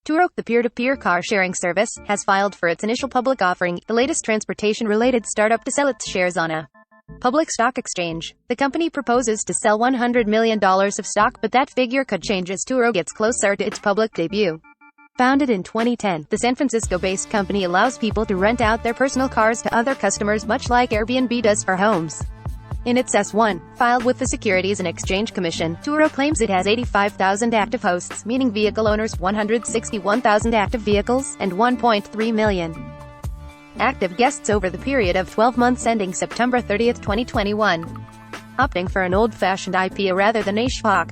Turo, the peer-to-peer car-sharing service, has filed for its initial public offering, the latest transportation-related startup to sell its shares on a public stock exchange. The company proposes to sell $100 million of stock, but that figure could change as Turo gets closer to its public debut. Founded in 2010, the San Francisco-based company allows people to rent out their personal cars to other customers, much like Airbnb does for homes. In its S-1, filed with the Securities and Exchange Commission, Turo claims it has 85,000 active hosts, meaning vehicle owners, 161,000 active vehicles, and 1.3 million active guests over the period of 12 months ending September 30, 2021. Opting for an old-fashioned IPO rather than a SPAC.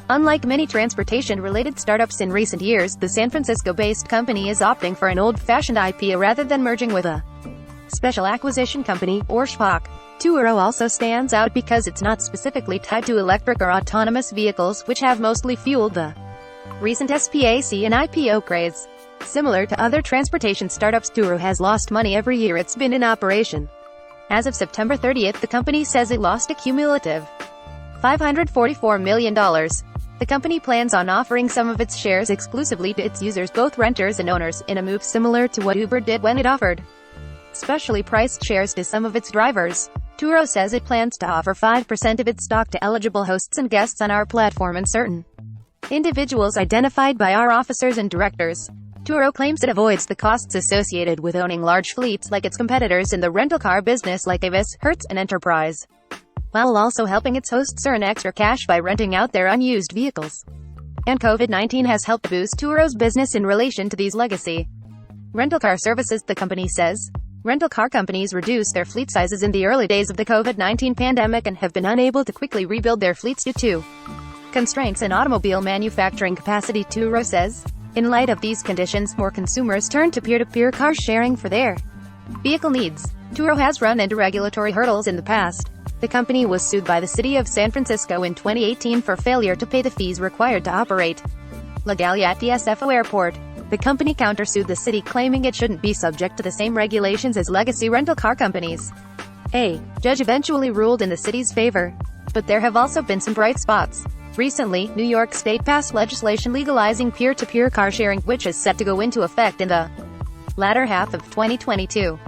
Unlike many transportation-related startups in recent years, the San Francisco-based company is opting for an old-fashioned IPO rather than merging with a special acquisition company, or SPAC. Turo also stands out because it's not specifically tied to electric or autonomous vehicles, which have mostly fueled the recent SPAC and IPO craze. Similar to other transportation startups, Turo has lost money every year it's been in operation. As of September 30th, the company says it lost a cumulative $544 million. The company plans on offering some of its shares exclusively to its users, both renters and owners, in a move similar to what Uber did when it offered specially priced shares to some of its drivers. Turo says it plans to offer 5% of its stock to eligible hosts and guests on our platform and certain individuals identified by our officers and directors. Turo claims it avoids the costs associated with owning large fleets like its competitors in the rental car business like Avis, Hertz, and Enterprise, while also helping its hosts earn extra cash by renting out their unused vehicles. And COVID-19 has helped boost Turo's business in relation to these legacy rental car services, the company says. Rental car companies reduced their fleet sizes in the early days of the COVID-19 pandemic and have been unable to quickly rebuild their fleets due to constraints in automobile manufacturing capacity, Turo says. In light of these conditions, more consumers turn to peer-to-peer car sharing for their vehicle needs. Turo has run into regulatory hurdles in the past. The company was sued by the city of San Francisco in 2018 for failure to pay the fees required to operate legally at the SFO airport. The company countersued the city, claiming it shouldn't be subject to the same regulations as legacy rental car companies. A judge eventually ruled in the city's favor. But there have also been some bright spots. Recently, New York State passed legislation legalizing peer-to-peer car sharing, which is set to go into effect in the latter half of 2022.